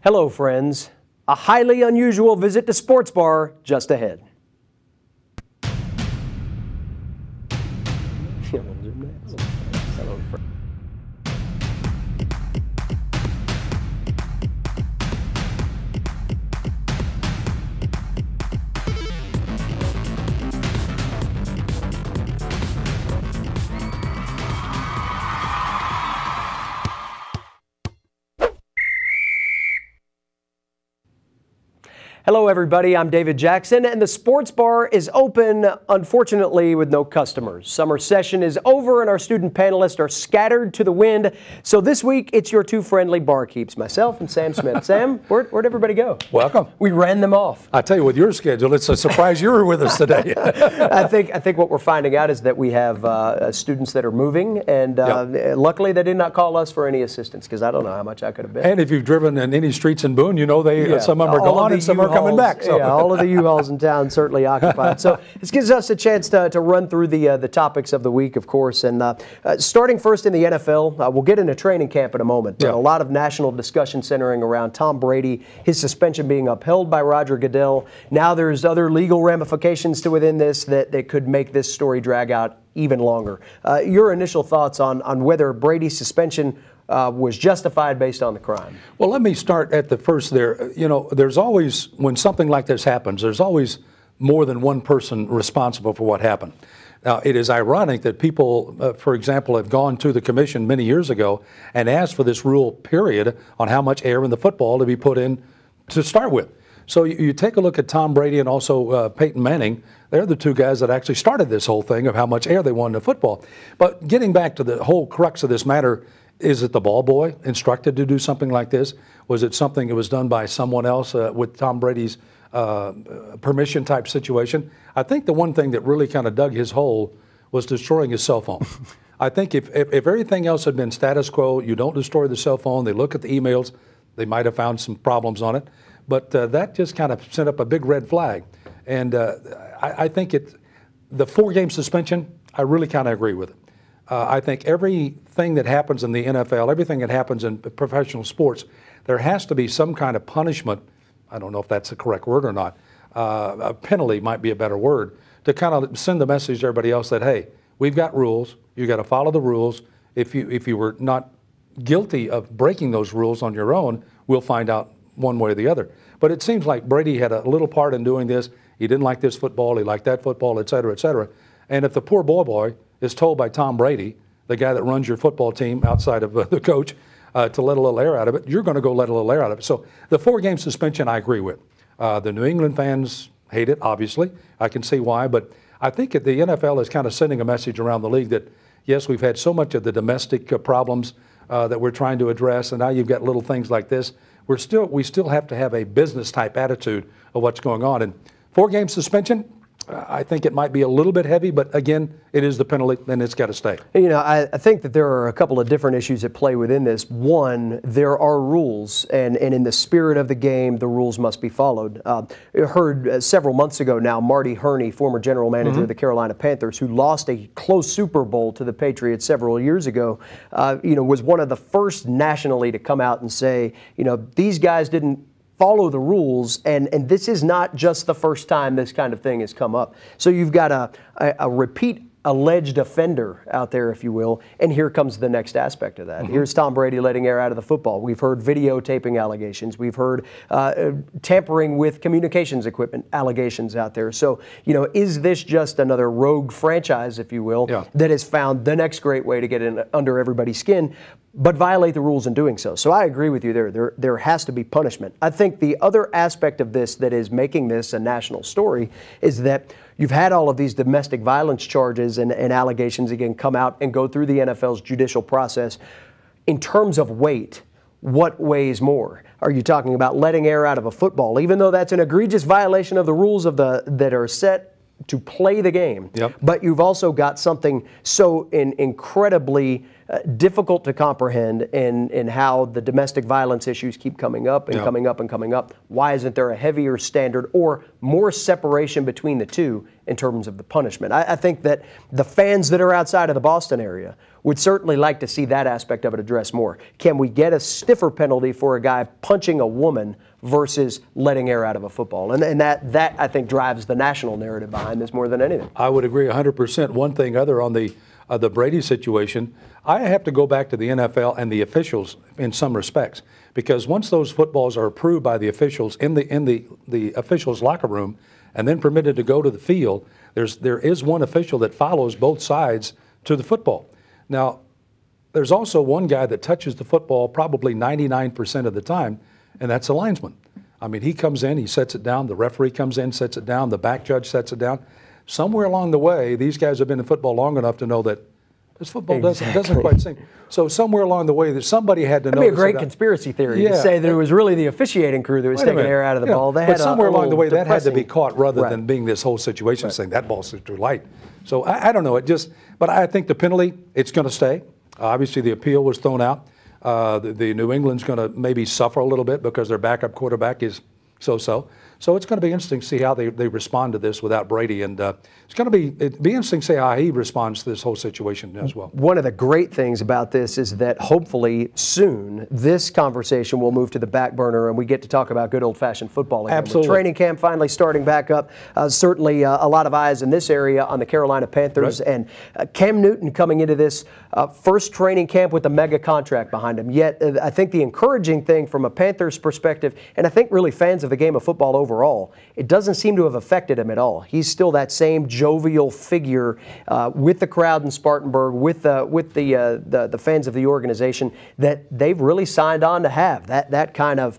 Hello, friends. A highly unusual visit to Sports Bar just ahead. Hello, friends. Hello everybody, I'm David Jackson and the Sports Bar is open, unfortunately with no customers. Summer session is over and our student panelists are scattered to the wind. So this week it's your two friendly barkeeps, myself and Sam Smith. Sam, where'd everybody go? Welcome. We ran them off. I tell you, with your schedule, it's a surprise you were with us today. I think what we're finding out is that we have students that are moving and luckily they did not call us for any assistance because I don't know how much I could have been. And if you've driven in any streets in Boone, you know some of them are gone and some are coming back. So. Yeah, all of the U-Hauls in town certainly occupied. So this gives us a chance to run through the topics of the week, of course. And starting first in the NFL, we'll get into training camp in a moment. But a lot of national discussion centering around Tom Brady, his suspension being upheld by Roger Goodell. Now there's other legal ramifications to within this that could make this story drag out even longer. Your initial thoughts on whether Brady's suspension was justified based on the crime? Well, let me start at the first there. You know, there's always, when something like this happens, there's always more than one person responsible for what happened. Now, it is ironic that people, for example, have gone to the commission many years ago and asked for this rule, period, on how much air in the football to be put in to start with. So you take a look at Tom Brady and also Peyton Manning. They're the two guys that actually started this whole thing of how much air they wanted in football. But getting back to the whole crux of this matter, is it the ball boy instructed to do something like this? Was it something that was done by someone else with Tom Brady's permission type situation? I think the one thing that really kind of dug his hole was destroying his cell phone. I think if everything else had been status quo, you don't destroy the cell phone, they look at the emails, they might have found some problems on it. But that just kind of sent up a big red flag. And I think the 4-game suspension, I really kind of agree with it. I think everything that happens in the NFL, everything that happens in professional sports, there has to be some kind of punishment. I don't know if that's the correct word or not. A penalty might be a better word to kind of send the message to everybody else that, hey, we've got rules. You got to follow the rules. If you were not guilty of breaking those rules on your own, we'll find out one way or the other. But it seems like Brady had a little part in doing this. He didn't like this football. He liked that football, et cetera, et cetera. And if the poor boy is told by Tom Brady, the guy that runs your football team outside of the coach, to let a little air out of it, you're going to go let a little air out of it. So the 4-game suspension I agree with. The New England fans hate it, obviously. I can see why. But I think the NFL is kind of sending a message around the league that, yes, we've had so much of the domestic problems that we're trying to address, and now you've got little things like this. We still have to have a business-type attitude of what's going on. And 4-game suspension, I think it might be a little bit heavy, but again, it is the penalty, and it's got to stay. You know, I think that there are a couple of different issues at play within this. One, there are rules, and in the spirit of the game, the rules must be followed. I heard several months ago now, Marty Herney, former general manager of the Carolina Panthers, who lost a close Super Bowl to the Patriots several years ago, was one of the first nationally to come out and say, these guys didn't follow the rules, and this is not just the first time this kind of thing has come up. So you've got a repeat alleged offender out there, if you will, and here comes the next aspect of that. Here's Tom Brady letting air out of the football. We've heard videotaping allegations. We've heard tampering with communications equipment allegations out there. So, is this just another rogue franchise, if you will, that has found the next great way to get in under everybody's skin, but violate the rules in doing so? So I agree with you there. There has to be punishment. I think the other aspect of this that is making this a national story is that you've had all of these domestic violence charges and allegations, again, come out and go through the NFL's judicial process. In terms of weight, what weighs more? Are you talking about letting air out of a football, even though that's an egregious violation of the rules that are set to play the game? But you've also got something so incredibly difficult to comprehend in how the domestic violence issues keep coming up and coming up and coming up. Why isn't there a heavier standard or more separation between the two in terms of the punishment? I think that the fans that are outside of the Boston area would certainly like to see that aspect of it addressed more. Can we get a stiffer penalty for a guy punching a woman versus letting air out of a football? And that I think drives the national narrative behind this more than anything. I would agree 100%. One thing other on the Brady situation, I have to go back to the NFL and the officials in some respects, because once those footballs are approved by the officials in the officials' locker room and then permitted to go to the field, there is one official that follows both sides to the football. Now, there's also one guy that touches the football probably 99% of the time, and that's a linesman. I mean, he comes in, he sets it down, the referee comes in, sets it down, the back judge sets it down. Somewhere along the way, these guys have been in football long enough to know that this football doesn't quite sing. So somewhere along the way, that somebody had to know. That'd be a great conspiracy theory to say that it was really the officiating crew that was taking air out of the ball. But somewhere along the way, that had to be caught rather than being this whole situation saying that ball's too light. So I don't know. But I think the penalty, it's going to stay. Obviously, the appeal was thrown out. The New England's going to maybe suffer a little bit because their backup quarterback is so-so. So it's going to be interesting to see how they respond to this without Brady, and it's going to be interesting to see how he responds to this whole situation as well. One of the great things about this is that hopefully soon this conversation will move to the back burner and we get to talk about good old-fashioned football again. Absolutely. With training camp finally starting back up, certainly a lot of eyes in this area on the Carolina Panthers, and Cam Newton coming into this first training camp with a mega contract behind him. Yet I think the encouraging thing from a Panthers perspective, and I think really fans of the game of football overall, it doesn't seem to have affected him at all. He's still that same jovial figure with the crowd in Spartanburg, with the fans of the organization that they've really signed on to have. That kind of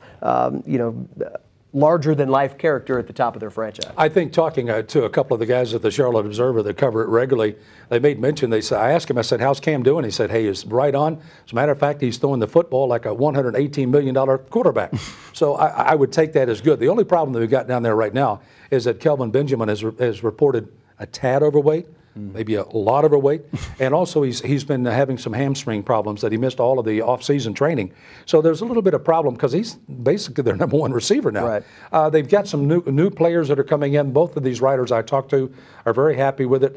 larger-than-life character at the top of their franchise. I think talking to a couple of the guys at the Charlotte Observer that cover it regularly, they made mention, I asked him, I said, how's Cam doing? He said, hey, he's right on. As a matter of fact, he's throwing the football like a $118 million quarterback. So I would take that as good. The only problem that we've got down there right now is that Kelvin Benjamin has reported a tad overweight, maybe a lot overweight, and also he's been having some hamstring problems that he missed all of the off-season training. So there's a little bit of problem because he's basically their number one receiver now. Right. They've got some new players that are coming in. Both of these writers I talked to are very happy with it.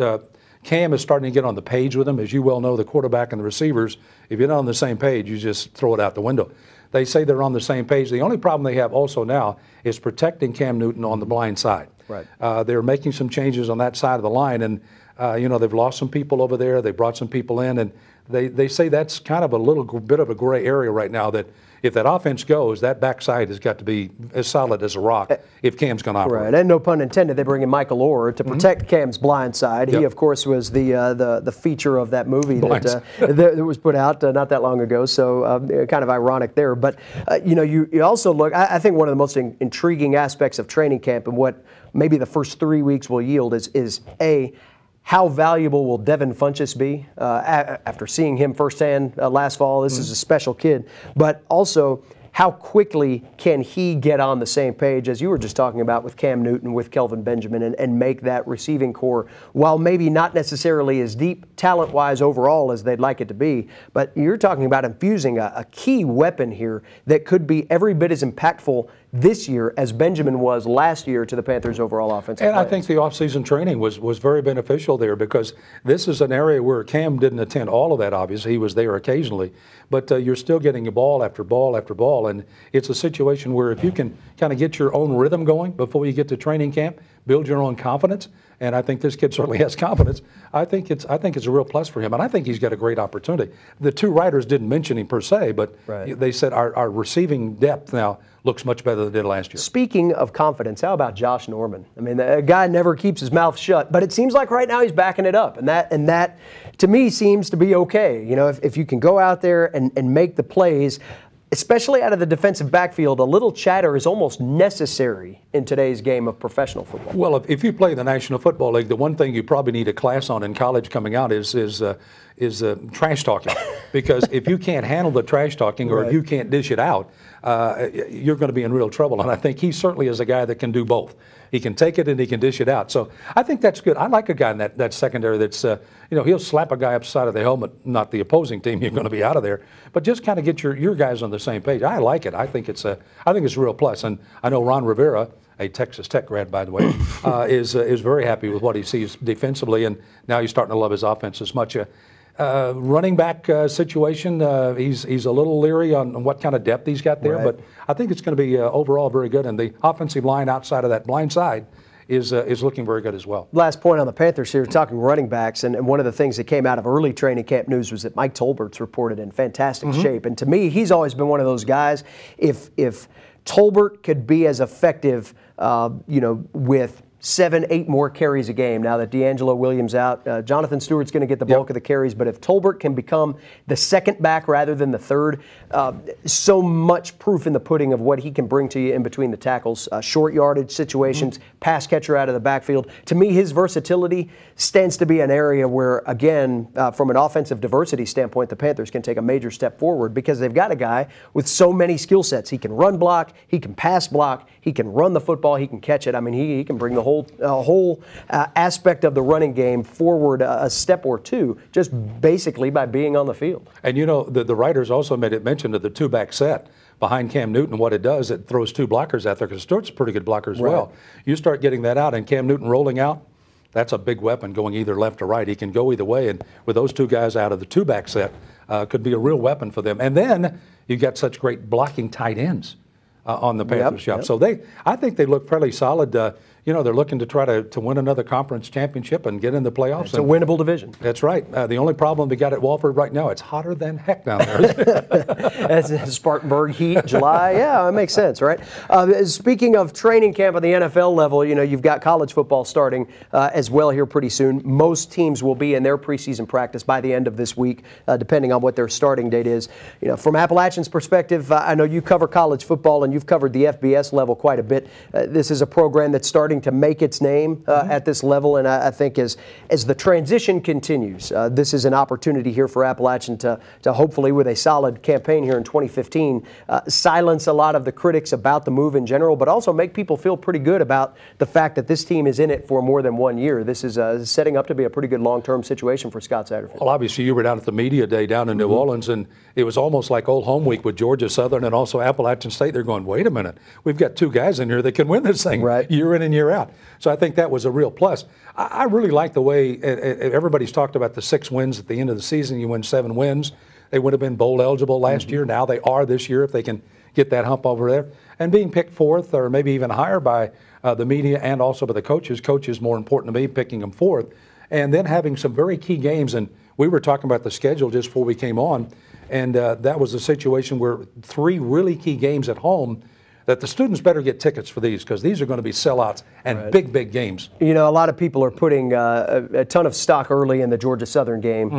Cam is starting to get on the page with them. As you well know, the quarterback and the receivers, if you're not on the same page, you just throw it out the window. They say they're on the same page. The only problem they have also now is protecting Cam Newton on the blind side. Right. They're making some changes on that side of the line, and they've lost some people over there. They brought some people in, and they say that's kind of a little bit of a gray area right now, that if that offense goes, that backside has got to be as solid as a rock if Cam's going to operate. Right, and no pun intended, they bring in Michael Orr to protect Cam's blind side. He, of course, was the feature of that movie that was put out not that long ago, so kind of ironic there. But, you also look, I think one of the most intriguing aspects of training camp and what maybe the first 3 weeks will yield is how valuable will Devin Funchess be after seeing him firsthand last fall? This is a special kid. But also, how quickly can he get on the same page, as you were just talking about, with Cam Newton, with Kelvin Benjamin, and make that receiving core, while maybe not necessarily as deep talent-wise overall as they'd like it to be, but you're talking about infusing a key weapon here that could be every bit as impactful this year as Benjamin was last year to the Panthers' overall offensive play. I think the offseason training was very beneficial there, because this is an area where Cam didn't attend all of that, obviously. He was there occasionally. But you're still getting a ball after ball after ball, and it's a situation where if you can kind of get your own rhythm going before you get to training camp, build your own confidence, and I think this kid certainly has confidence. I think it's a real plus for him, and I think he's got a great opportunity. The two writers didn't mention him per se, but they said our receiving depth now looks much better than it did last year. Speaking of confidence, how about Josh Norman? I mean, the guy never keeps his mouth shut, but it seems like right now he's backing it up, and that to me seems to be okay. If you can go out there and make the plays, especially out of the defensive backfield, a little chatter is almost necessary in today's game of professional football. Well, if you play the National Football League, the one thing you probably need a class on in college coming out is trash talking. Because if you can't handle the trash talking, or if you can't dish it out, you're going to be in real trouble. And I think he certainly is a guy that can do both. He can take it and he can dish it out. So I think that's good. I like a guy in that secondary that's, he'll slap a guy upside of the helmet, not the opposing team. You're going to be out of there, but just kind of get your guys on the same page. I like it. I think it's a real plus. And I know Ron Rivera, a Texas Tech grad, by the way, is very happy with what he sees defensively, and now he's starting to love his offense as much. Running back situation, he's a little leery on what kind of depth he's got there, but I think it's going to be overall very good. And the offensive line outside of that blind side is looking very good as well. Last point on the Panthers here, talking running backs, and one of the things that came out of early training camp news was that Mike Tolbert's reported in fantastic shape. And to me, he's always been one of those guys, if Tolbert could be as effective, with 7-8 more carries a game now that D'Angelo Williams out. Jonathan Stewart's going to get the bulk of the carries, but if Tolbert can become the second back rather than the third, so much proof in the pudding of what he can bring to you in between the tackles, short yardage situations, pass catcher out of the backfield. To me, his versatility stands to be an area where, again, from an offensive diversity standpoint, the Panthers can take a major step forward because they've got a guy with so many skill sets. He can run block, he can pass block, he can run the football, he can catch it. I mean, he can bring the whole aspect of the running game forward a step or two, just basically by being on the field. And the writers also made it mention of the two-back set behind Cam Newton. What it does, it throws two blockers out there because Stewart's a pretty good blocker as well. You start getting that out and Cam Newton rolling out, that's a big weapon going either left or right. He can go either way, and with those two guys out of the two-back set, could be a real weapon for them. And then you got such great blocking tight ends on the Panthers job. So I think they look fairly solid. They're looking to try to win another conference championship and get in the playoffs. It's a winnable division. That's right. The only problem we got at Walford right now, it's hotter than heck down there. That's Spartanburg heat, July. Yeah, it makes sense, right? Speaking of training camp at the NFL level, you've got college football starting as well here pretty soon. Most teams will be in their preseason practice by the end of this week, depending on what their starting date is. From Appalachian's perspective, I know you cover college football and you've covered the FBS level quite a bit. This is a program that's starting to make its name at this level, and I think as the transition continues, this is an opportunity here for Appalachian to hopefully, with a solid campaign here in 2015, silence a lot of the critics about the move in general, but also make people feel pretty good about the fact that this team is in it for more than 1 year. This is setting up to be a pretty good long-term situation for Scott Satterfield. Well, obviously, you were down at the media day down in New Orleans, and it was almost like old home week with Georgia Southern and also Appalachian State. They're going, wait a minute, we've got two guys in here that can win this thing year in and year out. So I think that was a real plus. I really like the way everybody's talked about the 6 wins at the end of the season. You win 7 wins. They would have been bowl eligible last year. Now they are this year if they can get that hump over there. And being picked 4th or maybe even higher by the media and also by the coaches. Coaches more important to me, picking them 4th. And then having some very key games. And we were talking about the schedule just before we came on. And that was a situation where 3 really key games at home that the students better get tickets for these because these are going to be sellouts and big games. A lot of people are putting a ton of stock early in the Georgia Southern game.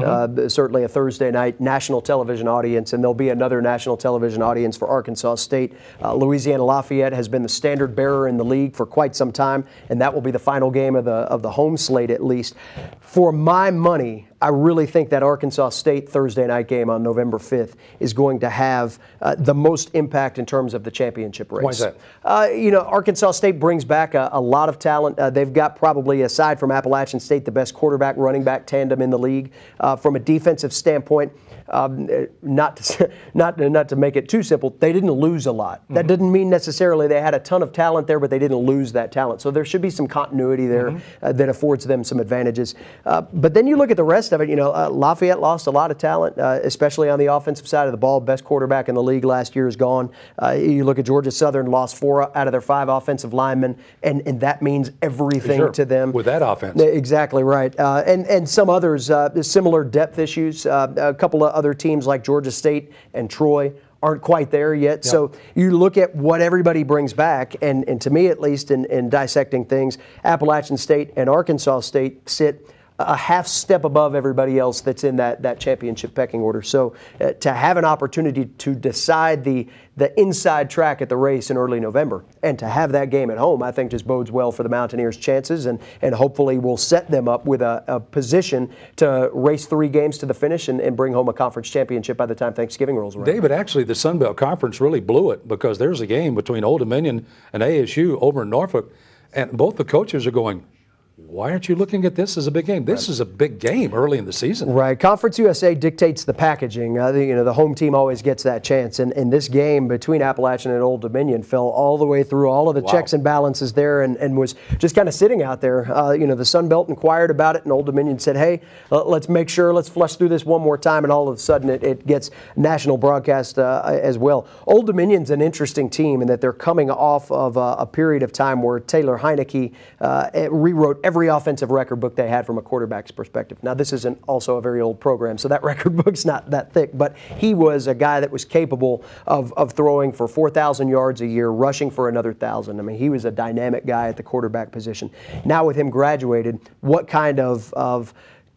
Certainly a Thursday night national television audience, and there'll be another national television audience for Arkansas State. Louisiana Lafayette has been the standard bearer in the league for quite some time, and that will be the final game of the home slate at least. For my money, I really think that Arkansas State Thursday night game on November 5th is going to have the most impact in terms of the championship race. Why is that? Arkansas State brings back a lot of talent. They've got probably, aside from Appalachian State, the best quarterback running back tandem in the league. From a defensive standpoint, not to make it too simple, they didn't lose a lot. That didn't mean necessarily they had a ton of talent there, but they didn't lose that talent. So there should be some continuity there that affords them some advantages. But then you look at the rest of it. Lafayette lost a lot of talent, especially on the offensive side of the ball. Best quarterback in the league last year is gone. You look at Georgia Southern, lost 4 out of their 5 offensive linemen, and that means everything to them. With that offense. Exactly right. And some others, similar depth issues. A couple of other teams like Georgia State and Troy aren't quite there yet. So you look at what everybody brings back, and to me at least in dissecting things, Appalachian State and Arkansas State sit a half step above everybody else that's in that championship pecking order. So to have an opportunity to decide the inside track at the race in early November and to have that game at home, I think just bodes well for the Mountaineers' chances and hopefully will set them up with a position to race 3 games to the finish and bring home a conference championship by the time Thanksgiving rolls around. David, actually the Sun Belt Conference really blew it because there's a game between Old Dominion and ASU over in Norfolk, and both the coaches are going, why aren't you looking at this as a big game? This is a big game early in the season. Right. Conference USA dictates the packaging. The home team always gets that chance. And this game between Appalachian and Old Dominion fell all the way through all of the checks and balances there and was just kind of sitting out there. The Sun Belt inquired about it, and Old Dominion said, hey, let's make sure, let's flush through this one more time. And all of a sudden it gets national broadcast as well. Old Dominion's an interesting team in that they're coming off of a period of time where Taylor Heineke rewrote every offensive record book they had from a quarterback's perspective. Now, this isn't also a very old program, so that record book's not that thick, but he was a guy that was capable of throwing for 4,000 yards a year, rushing for another 1,000. I mean, he was a dynamic guy at the quarterback position. Now with him graduated, what kind of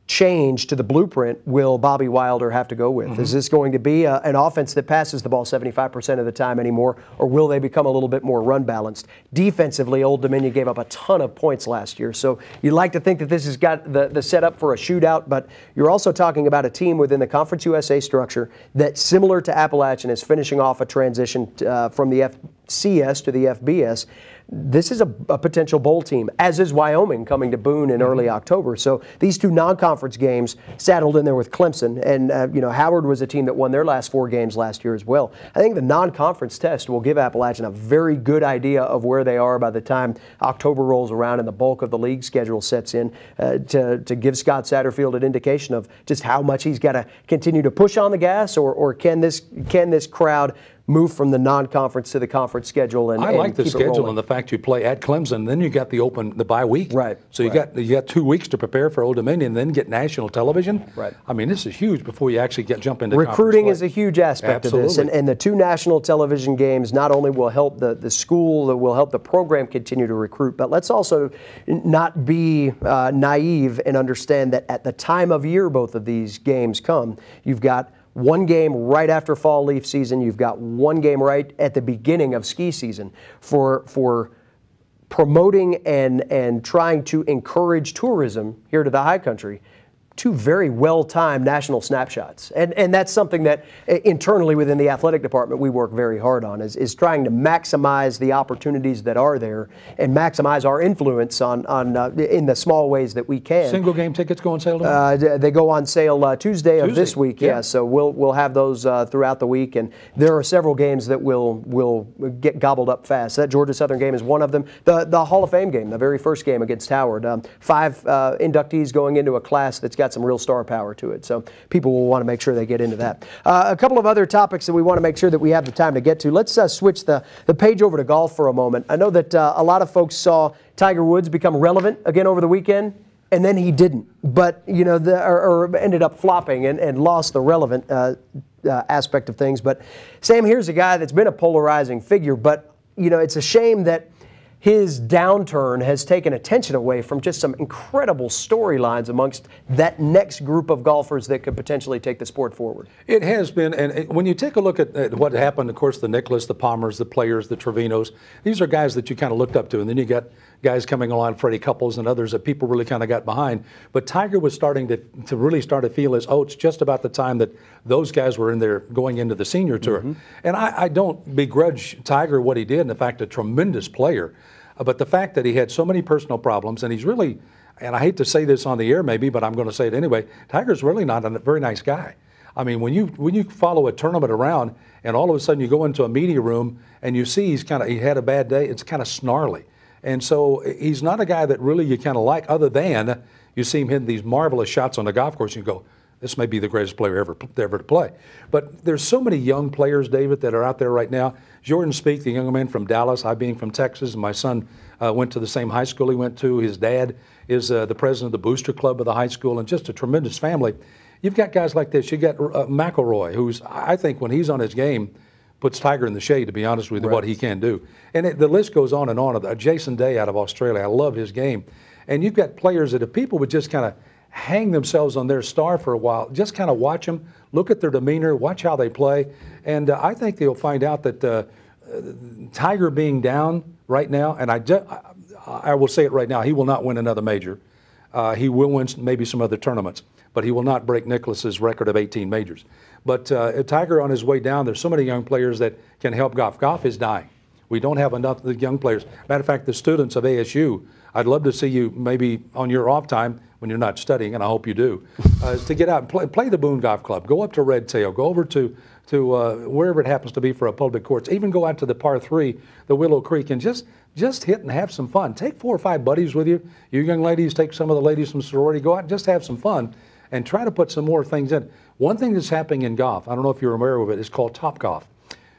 change to the blueprint will Bobby Wilder have to go with? Is this going to be an offense that passes the ball 75% of the time anymore, or will they become a little bit more run balanced? Defensively, Old Dominion gave up a ton of points last year, so you'd like to think that this has got the setup for a shootout, but you're also talking about a team within the Conference USA structure that, similar to Appalachian, is finishing off a transition from the FCS to the FBS. This is a potential bowl team, as is Wyoming coming to Boone in early October. So these 2 non-conference games saddled in there with Clemson. And, Howard was a team that won their last 4 games last year as well. I think the non-conference test will give Appalachian a very good idea of where they are by the time October rolls around and the bulk of the league schedule sets in to give Scott Satterfield an indication of just how much he's got to continue to push on the gas, or can this crowd move from the non-conference to the conference schedule. I like the schedule and the fact you play at Clemson, then you got the bye week. Right. So you got 2 weeks to prepare for Old Dominion, then get national television. Right. I mean, this is huge before you actually jump into recruiting is a huge aspect Absolutely. of this, and the 2 national television games not only will help the school, that will help the program continue to recruit, but let's also not be naive and understand that at the time of year both of these games come, you've got 1 game right after fall leaf season. You've got 1 game right at the beginning of ski season for promoting and trying to encourage tourism here to the high country. 2 very well-timed national snapshots. And that's something that internally within the athletic department we work very hard on, is trying to maximize the opportunities that are there and maximize our influence on in the small ways that we can. Single game tickets go on sale tomorrow? They go on sale Tuesday of this week, yeah. So we'll have those throughout the week, and there are several games that will get gobbled up fast. That Georgia Southern game is one of them. The Hall of Fame game, the very first game against Howard. 5 inductees going into a class that's got some real star power to it. So people will want to make sure they get into that. A couple of other topics that we want to make sure that we have the time to get to. Let's switch the page over to golf for a moment. I know that a lot of folks saw Tiger Woods become relevant again over the weekend, and then he didn't. But, or ended up flopping and lost the relevant aspect of things. But Sam, here's a guy that's been a polarizing figure, but, it's a shame that his downturn has taken attention away from just some incredible storylines amongst that next group of golfers that could potentially take the sport forward. It has been, and when you take a look at what happened, of course, the Nicklaus, the Palmers, the Players, the Trevinos, these are guys that you kind of looked up to, and then you got guys coming along, Freddie Couples and others that people really kind of got behind. But Tiger was starting to really start to feel his oats just about the time that those guys were in there going into the senior tour. And I don't begrudge Tiger what he did, and the fact a tremendous player. But the fact that he had so many personal problems, and he's really, and I hate to say this on the air maybe, but I'm going to say it anyway, Tiger's really not a very nice guy. I mean, when you follow a tournament around and all of a sudden you go into a media room and you see he had a bad day, it's kind of snarly. And so he's not a guy that really you kind of like, other than you see him hitting these marvelous shots on the golf course and you go, this may be the greatest player ever to play. But there's so many young players, David, that are out there right now. Jordan Spieth, the young man from Dallas, I being from Texas, and my son went to the same high school he went to. His dad is the president of the booster club of the high school, and just a tremendous family. You've got guys like this. You got McIlroy, who's, I think, when he's on his game, puts Tiger in the shade, to be honest with you, what he can do. And the list goes on and on. Jason Day out of Australia, I love his game. And you've got players that if people would just kind of hang themselves on their star for a while. Just kind of watch them, look at their demeanor, watch how they play, and I think they'll find out that Tiger being down right now, and I will say it right now, he will not win another major. He will win maybe some other tournaments, but he will not break Nicklaus's record of 18 majors. But Tiger on his way down, there's so many young players that can help golf. Golf is dying. We don't have enough of the young players. Matter of fact, the students of ASU, I'd love to see you maybe on your off time when you're not studying, and I hope you do, to get out and play the Boone Golf Club. Go up to Red Tail. Go over to wherever it happens to be for a public course. Even go out to the par 3, the Willow Creek, and just hit and have some fun. Take 4 or 5 buddies with you. You young ladies, take some of the ladies from sorority. Go out and just have some fun and try to put some more things in. One thing that's happening in golf, I don't know if you're aware of it, it's called Top Golf.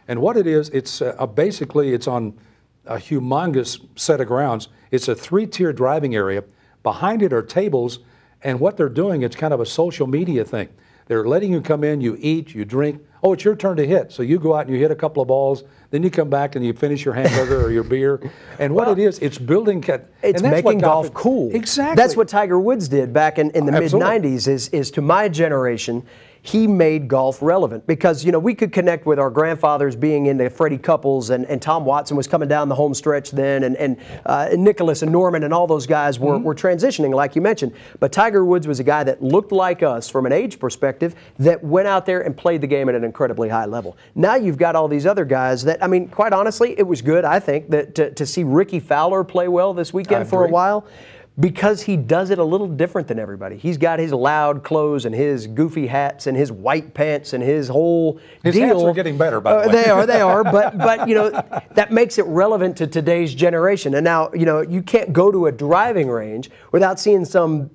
And what it is, it's basically it's on a humongous set of grounds. It's a 3-tier driving area. Behind it are tables, and what they're doing, it's kind of a social media thing. They're letting you come in, you eat, you drink. Oh, it's your turn to hit. So you go out and you hit a couple of balls, then you come back and you finish your hamburger or your beer. And what it is, it's building. It's making golf cool. Exactly. That's what Tiger Woods did back in the mid-'90s is to my generation. He made golf relevant because, you know, we could connect with our grandfathers being into Freddie Couples and Tom Watson was coming down the home stretch then and Nicholas and Norman and all those guys were transitioning like you mentioned. But Tiger Woods was a guy that looked like us from an age perspective that went out there and played the game at an incredibly high level. Now you've got all these other guys that, I mean, quite honestly, it was good, I think, that to see Ricky Fowler play well this weekend for a while. Because he does it a little different than everybody. He's got his loud clothes and his goofy hats and his white pants and his whole his deal. Hats are getting better, by the way. They are. But you know, that makes it relevant to today's generation. And now, you know, you can't go to a driving range without seeing some,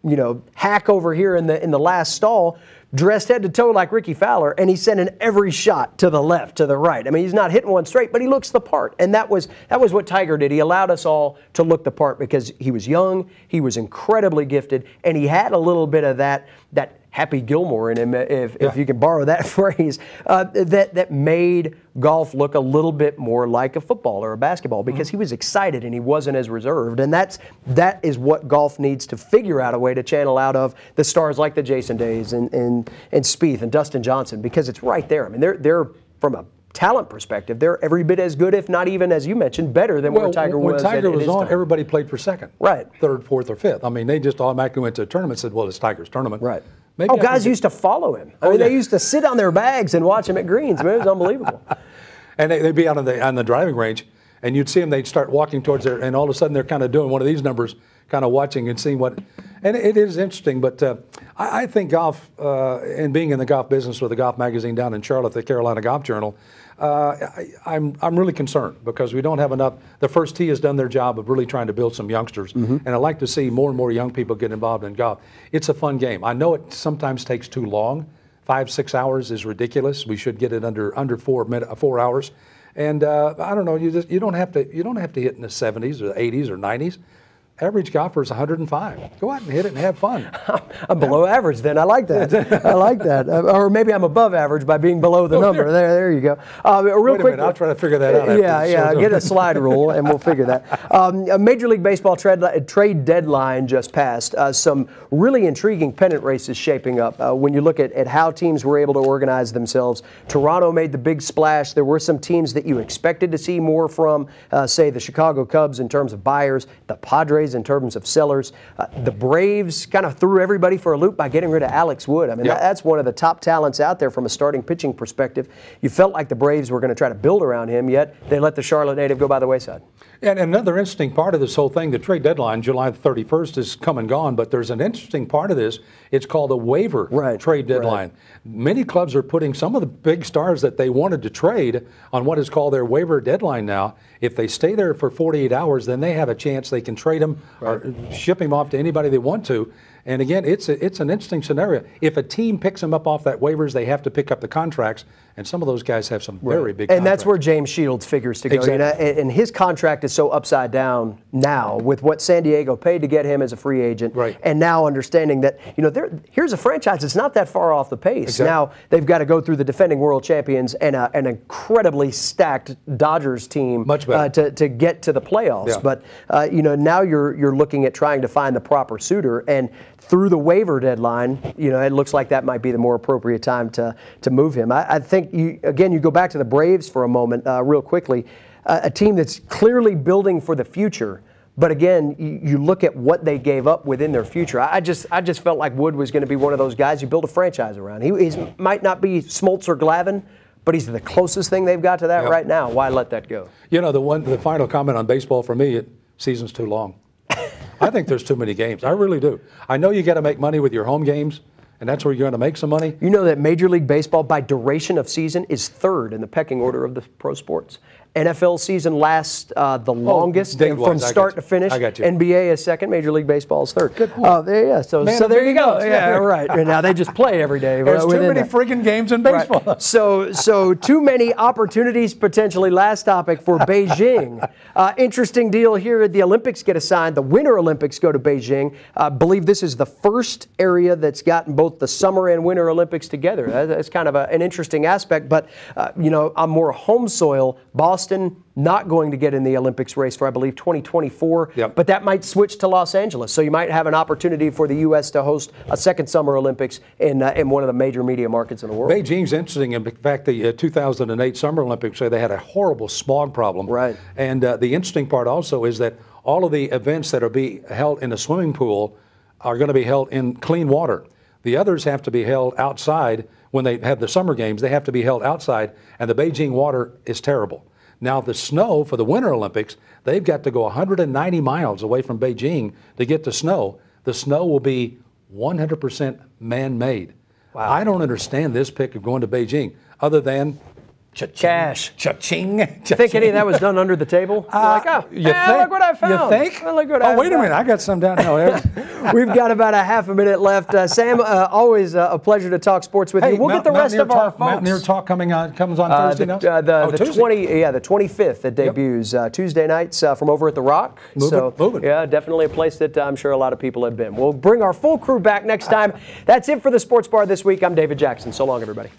you know, hack over here in the last stall dressed head to toe like Ricky Fowler, and he's sending every shot to the left, to the right. I mean, he's not hitting one straight, but he looks the part. And that was what Tiger did. He allowed us all to look the part because he was young, he was incredibly gifted, and he had a little bit of that Happy Gilmore in him, if you can borrow that phrase, that made golf look a little bit more like a football or a basketball because he was excited and he wasn't as reserved. And that is what golf needs to figure out a way to channel out of the stars like the Jason Days and Spieth and Dustin Johnson because it's right there. I mean, they're from a talent perspective, they're every bit as good, if not even, as you mentioned, better than where Tiger was. When Tiger was on, everybody played for second, right, third, fourth, or fifth. I mean, they just automatically went to a tournament and said, well, it's Tiger's tournament. Right. Maybe guys used to follow him. I mean, they used to sit on their bags and watch him at greens. I mean, it was unbelievable. And they'd be out on the driving range, and you'd see them, they'd start walking towards there, and all of a sudden they're kind of doing one of these numbers, kind of watching and seeing what. And it is interesting, but I think golf, and being in the golf business with the golf magazine down in Charlotte, the Carolina Golf Journal, I'm really concerned because we don't have enough. The First Tee has done their job of really trying to build some youngsters, and I'd like to see more and more young people get involved in golf. It's a fun game. I know it sometimes takes too long. 5-6 hours is ridiculous. We should get it under 4 hours. And I don't know. You don't have to hit in the 70s or the 80s or 90s. Average golfer is 105. Go out and hit it and have fun. I'm below average then. I like that. I like that. Or maybe I'm above average by being below the number. There you go. Wait a minute. I'll try to figure that out. Yeah. Get a slide rule and we'll figure that. A Major League Baseball trade deadline just passed. Some really intriguing pennant races shaping up. When you look at how teams were able to organize themselves, Toronto made the big splash. There were some teams that you expected to see more from, say the Chicago Cubs in terms of buyers, the Padres in terms of sellers. The Braves kind of threw everybody for a loop by getting rid of Alex Wood. I mean, that's one of the top talents out there from a starting pitching perspective. You felt like the Braves were going to try to build around him, yet they let the Charlotte native go by the wayside. And another interesting part of this whole thing, the trade deadline, July 31st, is come and gone, but there's an interesting part of this. It's called a waiver trade deadline. Many clubs are putting some of the big stars that they wanted to trade on what is called their waiver deadline now. If they stay there for 48 hours, then they have a chance they can trade them or ship him off to anybody they want to. And again, it's an interesting scenario. If a team picks them up off that waivers, they have to pick up the contracts, and some of those guys have some very big contracts. And that's where James Shields figures to go. Exactly. You know, and his contract is so upside down now with what San Diego paid to get him as a free agent, and now understanding that, you know, here's a franchise that's not that far off the pace. Exactly. Now they've got to go through the defending world champions and an incredibly stacked Dodgers team to get to the playoffs. Yeah. But you know, now you're looking at trying to find the proper suitor, and through the waiver deadline, it looks like that might be the more appropriate time to move him. I think, you go back to the Braves for a moment real quickly, a team that's clearly building for the future. But again, you look at what they gave up within their future. I just felt like Wood was going to be one of those guys you build a franchise around. He might not be Smoltz or Glavine, but he's the closest thing they've got to that right now. Why let that go? The final comment on baseball for me, season's too long. I think there's too many games. I really do. I know you got to make money with your home games, and that's where you're going to make some money. You know that Major League Baseball, by duration of season, is third in the pecking order of the pro sports. NFL season lasts the longest from start to finish. I got you. NBA is second. Major League Baseball is third. Good point. So there you go. Yeah, right. And now they just play every day. There's too many freaking games in baseball. Right. So too many opportunities potentially. Last topic for Beijing. Interesting deal here. The Olympics get assigned. The Winter Olympics go to Beijing. I believe this is the first area that's gotten both the Summer and Winter Olympics together. That's kind of an interesting aspect. But, on more home soil, Boston not going to get in the Olympics race for, I believe, 2024. Yep. But that might switch to Los Angeles. So you might have an opportunity for the U.S. to host a second Summer Olympics in one of the major media markets in the world. Beijing's interesting. In fact, the 2008 Summer Olympics, they had a horrible smog problem. Right. And the interesting part also is that all of the events that are being held in a swimming pool are going to be held in clean water. The others have to be held outside. When they have the summer games, they have to be held outside, and the Beijing water is terrible. Now, the snow for the Winter Olympics, they've got to go 190 miles away from Beijing to get the snow. The snow will be 100% man-made. Wow. I don't understand this pick of going to Beijing other than cash. Cha-ching. You think any of that was done under the table? Look what I found. You think? Look what I wait a minute. I got some down here. We've got about a half a minute left. Sam, always a pleasure to talk sports with you. We'll get the rest of our folks. Mountaineer Talk comes on Thursday now? The 25th it debuts. Tuesday nights from over at The Rock. Moving. Yeah, definitely a place that I'm sure a lot of people have been. We'll bring our full crew back next time. That's it for the Sports Bar this week. I'm David Jackson. So long, everybody.